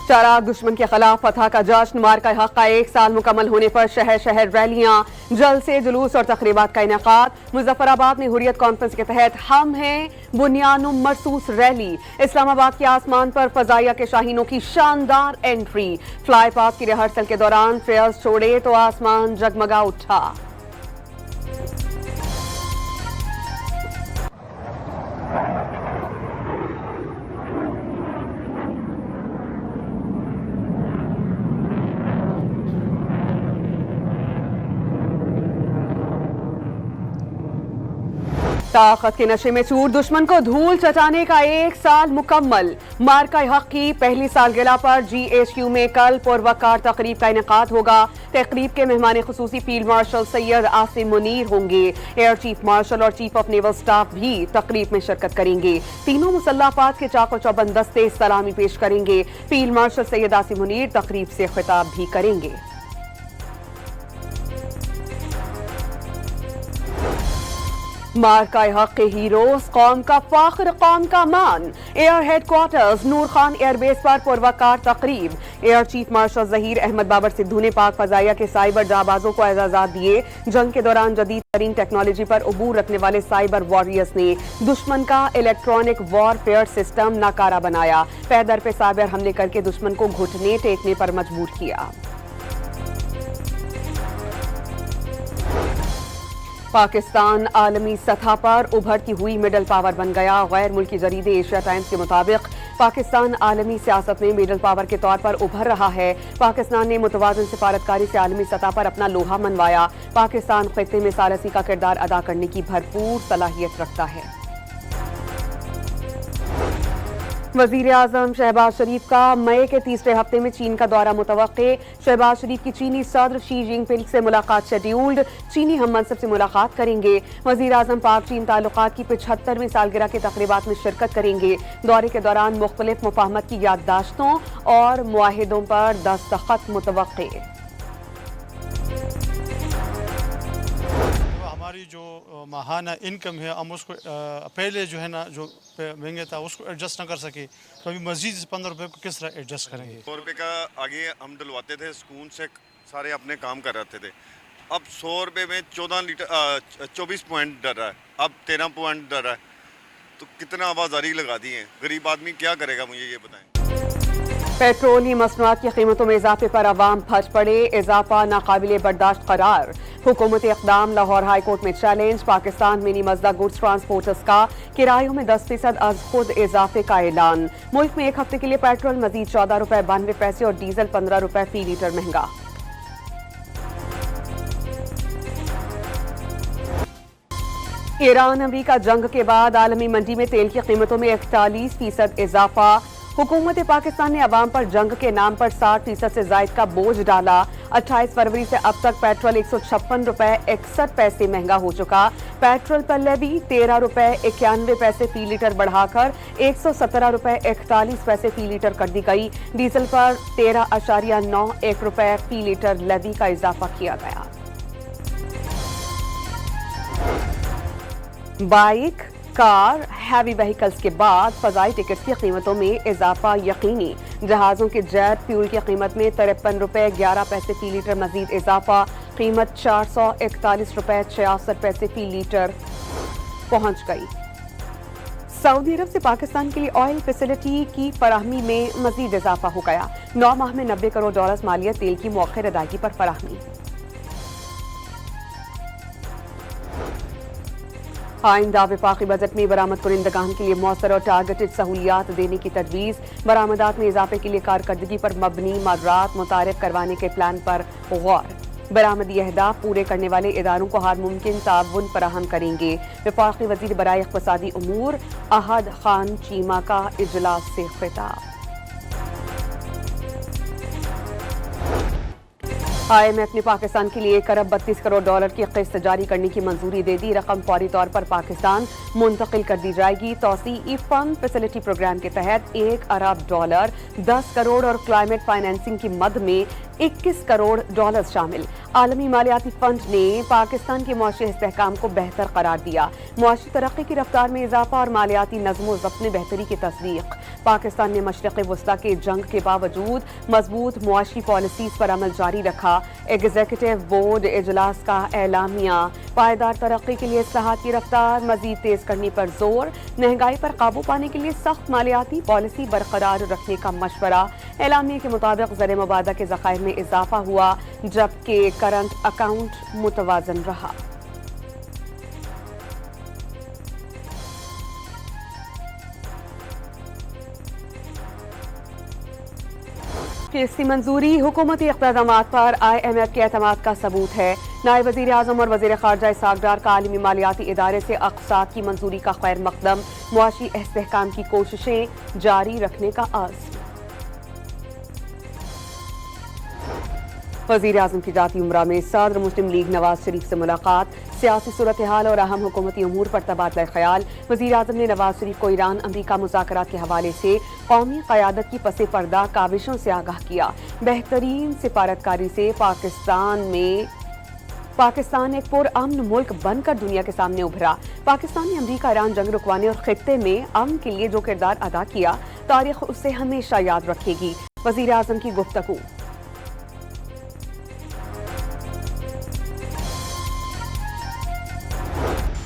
چاراغ دشمن کے خلاف فتح کا جشن، مارکہ حق کا 1 سال مکمل ہونے پر شہر شہر ریلیاں، جلسے جلوس اور تقریبات کا انعقاد۔ مظفر آباد میں حریت کانفرنس کے تحت ہم ہیں بنیان مرصوص ریلی۔ اسلام آباد کے آسمان پر فضائیہ کے شاہینوں کی شاندار انٹری، فلائی پاس کی ریہرسل کے دوران فیئرز چھوڑے تو آسمان جگمگا اٹھا۔ طاقت کے نشے میں چور، دشمن کو دھول چٹانے کا 1 سال مکمل۔ مارکہ حق کی پہلی سالگرہ پر GHQ میں کل پروقار تقریب کا انعقاد ہوگا۔ تقریب کے مہمان خصوصی فیلڈ مارشل سید عاصم منیر ہوں گے۔ ایئر چیف مارشل اور چیف آف نیول سٹاف بھی تقریب میں شرکت کریں گے۔ تینوں مسلح افواج کے چاق و چوبند دستے سلامی پیش کریں گے۔ فیلڈ مارشل سید عاصم منیر تقریب سے خطاب بھی کریں گے۔ مارکہ حق کے ہیروز، قوم کا فخر، قوم کا مان۔ Air headquarters Noor Khan air base پر پروقار تقریب۔ Air chief marshal Zaheer Ahmed Babar Sidhu نے پاک فضائیہ کے سائبر جانبازوں کو اعزازات دیے۔ جنگ کے دوران جدید ترین ٹیکنالوجی پر عبور رکھنے والے سائبر واریئرز نے دشمن کا الیکٹرانک وار فیئر سسٹم ناکارہ بنایا۔ پے در پہ سائبر حملے کر کے دشمن کو گھٹنے ٹیکنے پر مجبور کیا۔ پاکستان عالمی سطح پر ابھرتی ہوئی مڈل پاور بن گیا۔ غیر ملکی جریدے ایشیا ٹائمز کے مطابق پاکستان عالمی سیاست میں مڈل پاور کے طور پر ابھر رہا ہے۔ پاکستان نے متوازن سفارتکاری سے عالمی سطح پر اپنا لوہا منوایا۔ پاکستان خطے میں ثالثی کا کردار ادا کرنے کی بھرپور صلاحیت رکھتا ہے۔ وزیر اعظم شہباز شریف کا مئی کے تیسرے ہفتے میں چین کا دورہ متوقع۔ شہباز شریف کی چینی صدر شی جن پنگ سے ملاقات شیڈیولڈ، چینی ہم منصب سے ملاقات کریں گے۔ وزیر اعظم پاک چین تعلقات کی 75ویں سالگرہ کے تقریبات میں شرکت کریں گے۔ دورے کے دوران مختلف مفاہمت کی یادداشتوں اور معاہدوں پر دستخط متوقع۔ ہماری جو ماہانہ انکم ہے ہم اس کو پہلے جو ہے نا جو مہنگے تھا اس کو ایڈجسٹ نہ کر سکے تو ابھی مزید 15 روپے کو کس طرح ایڈجسٹ کریں گے؟ 100 روپے کا آگے ہم ڈلواتے تھے، سکون سے سارے اپنے کام کر رہتے تھے۔ اب 100 روپے میں 24 پوائنٹ ڈر رہا ہے، اب 13 پوائنٹ ڈر رہا ہے، تو کتنا آوازاری لگا دی ہیں۔ غریب آدمی کیا کرے گا، مجھے یہ بتائیں۔ پیٹرول مصنوعات کی قیمتوں میں اضافے پر عوام پھٹ پڑے، اضافہ ناقابل برداشت قرار۔ حکومتی اقدام لاہور ہائی کورٹ میں چیلنج۔ پاکستان منی مزدہ گڈز ٹرانسپورٹرز کا کرایوں میں 10% از خود اضافے کا اعلان۔ ملک میں 1 ہفتے کے لیے پیٹرول مزید 14 روپے 92 پیسے اور ڈیزل 15 روپے فی لیٹر مہنگا۔ ایران امریکہ جنگ کے بعد عالمی منڈی میں تیل کی قیمتوں میں 41% اضافہ۔ حکومت پاکستان نے عوام پر جنگ کے نام پر 60% سے زائد کا بوجھ ڈالا۔ 28 فروری سے اب تک پیٹرول 156 روپے 61 پیسے مہنگا ہو چکا۔ پیٹرول پر لیوی 13 روپے 91 پیسے فی لیٹر بڑھا کر 117 روپے 41 پیسے فی لیٹر کر دی گئی۔ ڈیزل پر 13.91 روپے فی لیٹر لیوی کا اضافہ کیا گیا۔ بائیک، کار، ہیوی وہیکلز کے بعد فضائی ٹکٹس کی قیمتوں میں اضافہ یقینی۔ جہازوں کے جیٹ فیول کی قیمت میں 53 روپے 11 پیسے فی لیٹر مزید اضافہ۔ قیمت 441 روپے 66 پیسے فی لیٹر پہنچ گئی۔ سعودی عرب سے پاکستان کے لیے آئل فیسلٹی کی فراہمی میں مزید اضافہ ہو گیا۔ 9 ماہ میں $90 کروڑ مالیت تیل کی مؤخر ادائیگی پر فراہمی۔ آئندہ وفاقی بجٹ میں برآمد کنندگان کے لیے مؤثر اور ٹارگٹڈ سہولیات دینے کی تجویز۔ برآمدات میں اضافے کے لیے کارکردگی پر مبنی مقررات متعارف کروانے کے پلان پر غور۔ برآمدی اہداف پورے کرنے والے اداروں کو ہر ممکن تعاون فراہم کریں گے۔ وفاقی وزیر برائے اقتصادی امور احد خان چیمہ کا اجلاس سے خطاب۔ IMF نے پاکستان کے لیے $1 ارب 32 کروڑ کی قسط جاری کرنے کی منظوری دے دی۔ رقم فوری طور پر پاکستان منتقل کر دی جائے گی۔ توسیعی فنڈ فیسلٹی پروگرام کے تحت $1 ارب 10 کروڑ اور کلائمیٹ فائنینسنگ کی مد میں $21 کروڑ شامل۔ عالمی مالیاتی فنڈ نے پاکستان کے معاشی استحکام کو بہتر قرار دیا۔ معاشی ترقی کی رفتار میں اضافہ اور مالیاتی نظم و ضبط میں بہتری کی تصدیق۔ پاکستان نے مشرق وسطی کے جنگ کے باوجود مضبوط معاشی پالیسیز پر عمل جاری رکھا. ایگزیکٹو بورڈ اجلاس کا اعلامیہ. پائیدار ترقی کے لیے اصلاحات کی رفتار مزید تیز کرنے پر زور. مہنگائی پر قابو پانے کے لیے سخت مالیاتی پالیسی برقرار رکھنے کا مشورہ. اعلامیہ کے مطابق زر مبادلہ کے ذخائر میں اضافہ ہوا جبکہ کرنٹ اکاؤنٹ متوازن رہا. اس کی منظوری حکومتی اقدامات پر IMF کے اعتماد کا ثبوت ہے. نائب وزیر اعظم اور وزیر خارجہ اسحاق ڈار کا عالمی مالیاتی ادارے سے اقساط کی منظوری کا خیر مقدم. معاشی استحکام کی کوششیں جاری رکھنے کا عزم. وزیر اعظم کی جاتی عمرہ میں صدر مسلم لیگ نواز شریف سے ملاقات. سیاسی صورتحال اور اہم حکومتی امور پر تبادلہ خیال. وزیر اعظم نے نواز شریف کو ایران امریکہ مذاکرات کے حوالے سے قومی قیادت کی پس پردہ کاوشوں سے آگاہ کیا. بہترین سفارتکاری سے پاکستان ایک پرامن ملک بن کر دنیا کے سامنے ابھرا. پاکستان نے امریکہ ایران جنگ رکوانے اور خطے میں امن کے لیے جو کردار ادا کیا تاریخ اسے ہمیشہ یاد رکھے گی. وزیر اعظم کی گفتگو.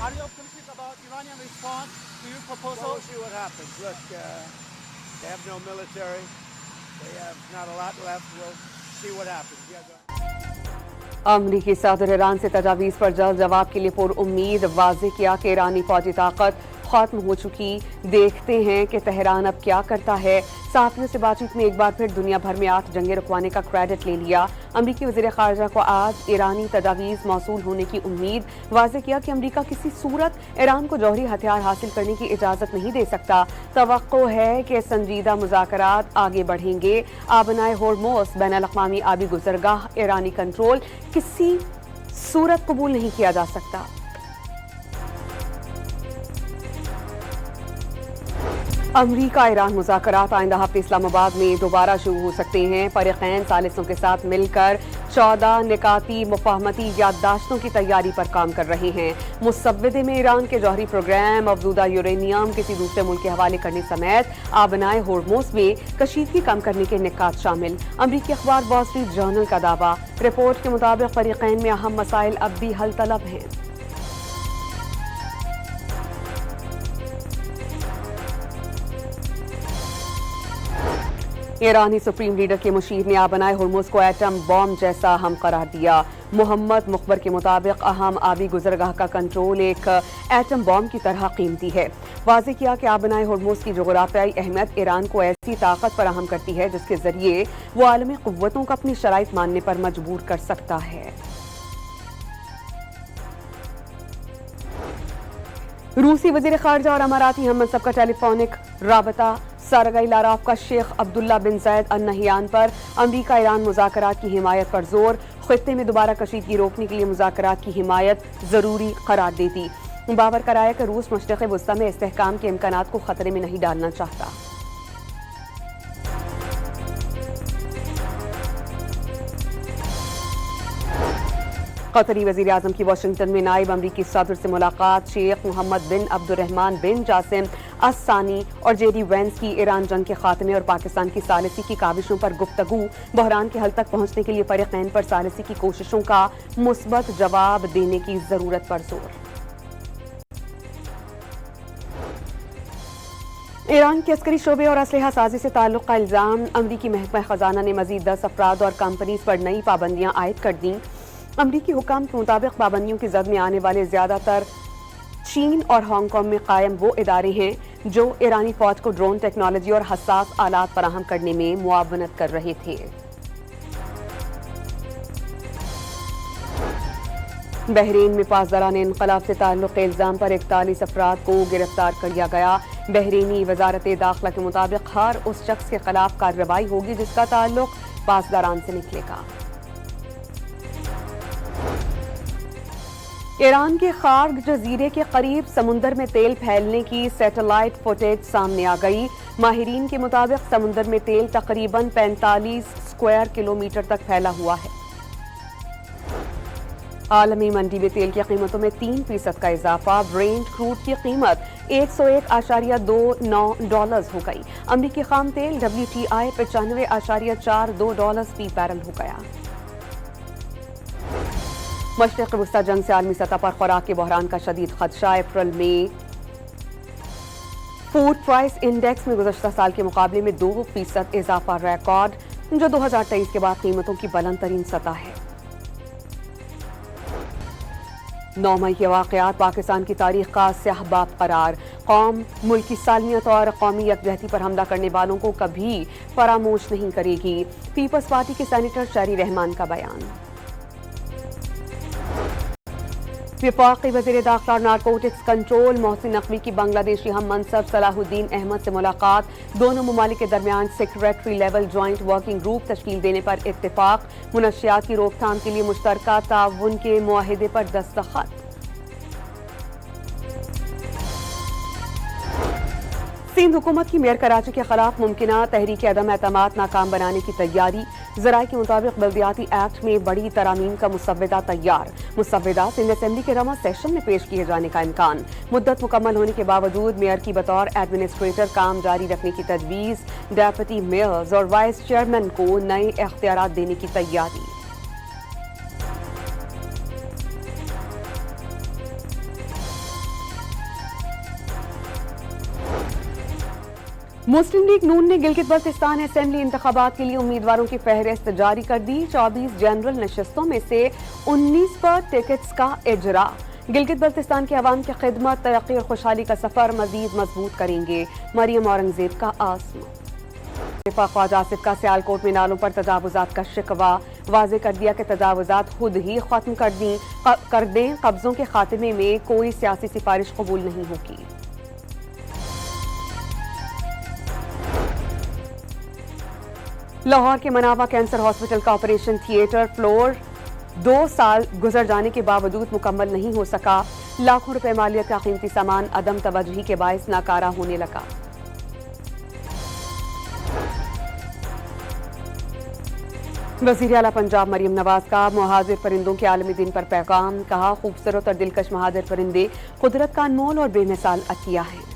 Are you optimistic about Iranian response to your proposal? We'll see what happens. Look, they have no military. They have not a lot left. We'll see what happens. امریکی صدر ایران سے تجاویز پر جلد جواب کے لیے پر امید. واضح کیا کہ ایرانی فوجی طاقت ختم ہو چکی. دیکھتے ہیں کہ تہران اب کیا کرتا ہے. صحافیوں سے بات چیت میں ایک بار پھر دنیا بھر میں 8 جنگیں رکوانے کا کریڈٹ لے لیا. امریکی وزیر خارجہ کو آج ایرانی تجاویز موصول ہونے کی امید. واضح کیا کہ امریکہ کسی صورت ایران کو جوہری ہتھیار حاصل کرنے کی اجازت نہیں دے سکتا. توقع ہے کہ سنجیدہ مذاکرات آگے بڑھیں گے. آبنائے ہورموز بین الاقوامی آبی گزرگاہ ایرانی کنٹرول کسی صورت قبول نہیں کیا جا سکتا. امریکہ ایران مذاکرات آئندہ ہفتے اسلام آباد میں دوبارہ شروع ہو سکتے ہیں. فریقین ثالثوں کے ساتھ مل کر 14 نکاتی مفاہمتی یادداشتوں کی تیاری پر کام کر رہے ہیں. مسودے میں ایران کے جوہری پروگرام، افزودہ یورینیم کسی دوسرے ملک کے حوالے کرنے سمیت آبنائے ہورموز میں کشیدگی کم کرنے کے نکات شامل. امریکی اخبار وال اسٹریٹ جرنل کا دعویٰ. رپورٹ کے مطابق فریقین میں اہم مسائل اب بھی حل طلب ہیں. ایرانی سپریم لیڈر کے مشیر نے آبنائے ہرمز کو ایٹم بم جیسا اہم قرار دیا. محمد مخبر کے مطابق اہم آبی گزرگاہ کا کنٹرول ایک ایٹم بم کی طرح قیمتی ہے. واضح کیا کہ آبنائے ہرمز کی جغرافیائی اہمیت ایران کو ایسی طاقت فراہم کرتی ہے جس کے ذریعے وہ عالمی قوتوں کو اپنی شرائط ماننے پر مجبور کر سکتا ہے. روسی وزیر خارجہ اور اماراتی ہم منصب کا ٹیلی فونک رابطہ. سرگئی لاراف کا شیخ عبداللہ بن زید ال نہیان پر امریکہ ایران مذاکرات کی حمایت پر زور. خطے میں دوبارہ کشیدگی روکنے کے لیے مذاکرات کی حمایت ضروری قرار دیتی. باور کرایا کہ روس مشرق وسطی میں استحکام کے امکانات کو خطرے میں نہیں ڈالنا چاہتا. قطری وزیر اعظم کی واشنگٹن میں نائب امریکی صدر سے ملاقات. شیخ محمد بن عبد الرحمن بن جاسم الثانی اور جے ڈی وینس کی ایران جنگ کے خاتمے اور پاکستان کی ثالثی کی کاوشوں پر گفتگو. بحران کے حل تک پہنچنے کے لیے فریقین پر ثالثی کی کوششوں کا مثبت جواب دینے کی ضرورت پر زور. ایران کے عسکری شعبے اور اسلحہ سازی سے تعلق کا الزام. امریکی محکمہ خزانہ نے مزید 10 افراد اور کمپنیز پر نئی پابندیاں عائد کر دیں. امریکی حکام کے مطابق پابندیوں کی زد میں آنے والے زیادہ تر چین اور ہانگ کانگ میں قائم وہ ادارے ہیں جو ایرانی فوج کو ڈرون ٹیکنالوجی اور حساس آلات فراہم کرنے میں معاونت کر رہے تھے. بحرین میں پاسداران انقلاب سے تعلق کے الزام پر 41 افراد کو گرفتار کر لیا گیا. بحرینی وزارت داخلہ کے مطابق ہر اس شخص کے خلاف کارروائی ہوگی جس کا تعلق پاسداران سے نکلے گا. ایران کے خارگ جزیرے کے قریب سمندر میں تیل پھیلنے کی سیٹلائٹ فوٹیج سامنے آ گئی. ماہرین کے مطابق سمندر میں تیل تقریباً 45 اسکوائر کلومیٹر تک پھیلا ہوا ہے. عالمی منڈی میں تیل کی قیمتوں میں 3% کا اضافہ. برینٹ کروڈ کی قیمت $101.29 ہو گئی. امریکی خام تیل WTI $95.42 فی بیرل ہو گیا. مشرق وسطی جنگ سے عالمی سطح پر خوراک کے بحران کا شدید خدشہ. اپریل میں فوڈ پرائس انڈیکس میں گزشتہ سال کے مقابلے میں 2% اضافہ ریکارڈ، جو 2023 کے بعد قیمتوں کی بلند ترین سطح ہے. 9 مئی کے واقعات پاکستان کی تاریخ کا سیاہ باب قرار. قوم ملک کی سالمیت اور قومی یکجہتی پر حملہ کرنے والوں کو کبھی فراموش نہیں کرے گی. پیپلز پارٹی کے سینیٹر شہری رحمان کا بیان. وفاقی وزیر داخلہ اور نارکوٹکس کنٹرول محسن نقوی کی بنگلہ دیشی ہم منصب صلاح الدین احمد سے ملاقات. دونوں ممالک کے درمیان secretary level joint working group تشکیل دینے پر اتفاق. منشیات کی روک تھام کے لیے مشترکہ تعاون کے معاہدے پر دستخط. سندھ حکومت کی میئر کراچی کے خلاف ممکنہ تحریک عدم اعتماد ناکام بنانے کی تیاری. ذرائع کے مطابق بلدیاتی ایکٹ میں بڑی ترامیم کا مسودہ تیار. مسودہ سندھ اسمبلی کے رواں سیشن میں پیش کیے جانے کا امکان. مدت مکمل ہونے کے باوجود میئر کی بطور ایڈمنسٹریٹر کام جاری رکھنے کی تجویز. ڈیپٹی میئرز اور وائس چیئرمین کو نئے اختیارات دینے کی تیاری. مسلم لیگ نون نے گلگت بلتستان اسمبلی انتخابات کے لیے امیدواروں کی فہرست جاری کر دی. 24 جنرل نشستوں میں سے 19 پر ٹکٹس کا اجرا. گلگت بلتستان کے عوام کی خدمت، ترقی اور خوشحالی کا سفر مزید مضبوط کریں گے. مریم اورنگزیب کا عزم. دفاع خواجہ آصف کا سیالکوٹ میں نالوں پر تجاوزات کا شکوہ. واضح کر دیا کہ تجاوزات خود ہی ختم کر دیں. قبضوں کے خاتمے میں کوئی سیاسی سفارش قبول نہیں ہوگی. لاہور کے مناوا کینسر ہاسپٹل کا آپریشن تھیٹر فلور 2 سال گزر جانے کے باوجود مکمل نہیں ہو سکا. لاکھوں روپے مالیت کا قیمتی سامان عدم توجہی کے باعث ناکارہ ہونے لگا. وزیر اعلیٰ پنجاب مریم نواز کا مہاجر پرندوں کے عالمی دن پر پیغام. کہا خوبصورت اور دلکش مہاجر پرندے قدرت کا انمول اور بے مثال عطیہ ہیں.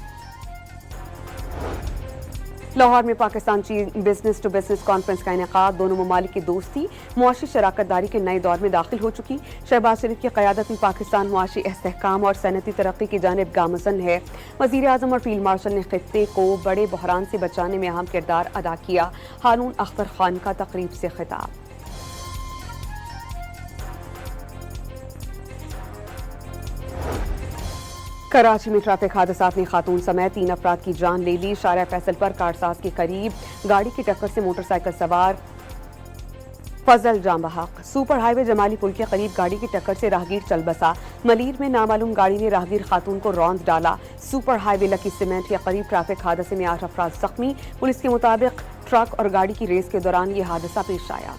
لاہور میں پاکستان چین بزنس ٹو بزنس کانفرنس کا انعقاد. دونوں ممالک کی دوستی معاشی شراکت داری کے نئے دور میں داخل ہو چکی. شہباز شریف کی قیادت میں پاکستان معاشی استحکام اور صنعتی ترقی کی جانب گامزن ہے. وزیر اعظم اور فیلڈ مارشل نے خطے کو بڑے بحران سے بچانے میں اہم کردار ادا کیا. ہارون اختر خان کا تقریب سے خطاب. کراچی میں ٹریفک حادثات نے خاتون سمیت 3 افراد کی جان لے لی. شارع فیصل پر کارساز کے قریب گاڑی کی ٹکر سے موٹر سائیکل سوار فضل جاں بحق. سپر ہائی وے جمالی پل کے قریب گاڑی کی ٹکر سے راہگیر چل بسا. ملیر میں نامعلوم گاڑی نے راہگیر خاتون کو روند ڈالا. سپر ہائی وے لکی سیمنٹ کے قریب ٹریفک حادثے میں 8 افراد زخمی. پولیس کے مطابق ٹرک اور گاڑی کی ریس کے دوران یہ حادثہ پیش آیا.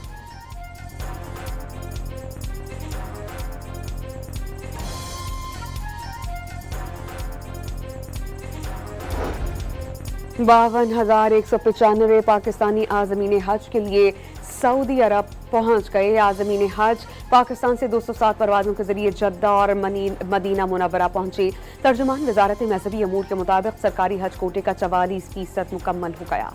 $52,195 پاکستانی عازمین حج کے لیے سعودی عرب پہنچ گئے. عازمین حج پاکستان سے 207 پروازوں کے ذریعے جدہ اور مدینہ منورہ پہنچے. ترجمان وزارت مذہبی امور کے مطابق سرکاری حج کوٹے کا 44% مکمل ہو گیا.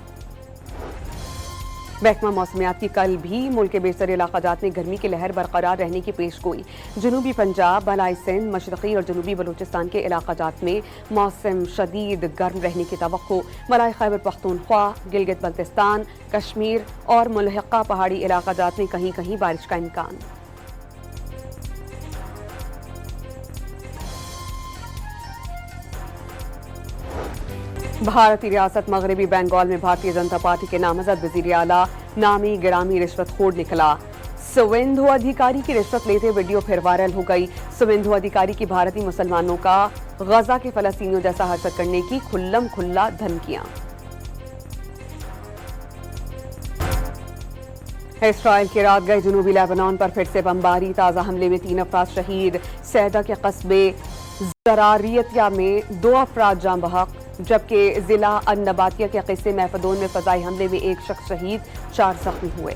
محکمہ موسمیات کی کل بھی ملک کے بیشتر علاقہ جات میں گرمی کی لہر برقرار رہنے کی پیش گوئی. جنوبی پنجاب، بالائی سندھ، مشرقی اور جنوبی بلوچستان کے علاقہ جات میں موسم شدید گرم رہنے کی توقع. ملائی خیبر پختونخوا، گلگت بلتستان، کشمیر اور ملحقہ پہاڑی علاقہ جات میں کہیں کہیں بارش کا امکان. بھارتی ریاست مغربی بنگال میں بھارتیہ جنتا پارٹی کے نامزد وزیر اعلیٰ نامی گرامی رشوت خور نکلا. سویندھو ادھیکاری کی رشوت لیتے ویڈیو پھر وائرل ہو گئی. سویندھو ادھیکاری کی بھارتی مسلمانوں کا غزہ کے فلسطینیوں جیسا حرکت کرنے کی کھلم کھلا دھمکیاں. اسرائیل کے رات گئے جنوبی لیبنان پر پھر سے بمباری. تازہ حملے میں 3 افراد شہید. سیدہ کے قصبے زراریتیا میں 2 افراد جاں بحق، جبکہ ضلع النباتیہ کے قصے محفدون میں فضائی حملے میں 1 شخص شہید، 4 زخمی ہوئے.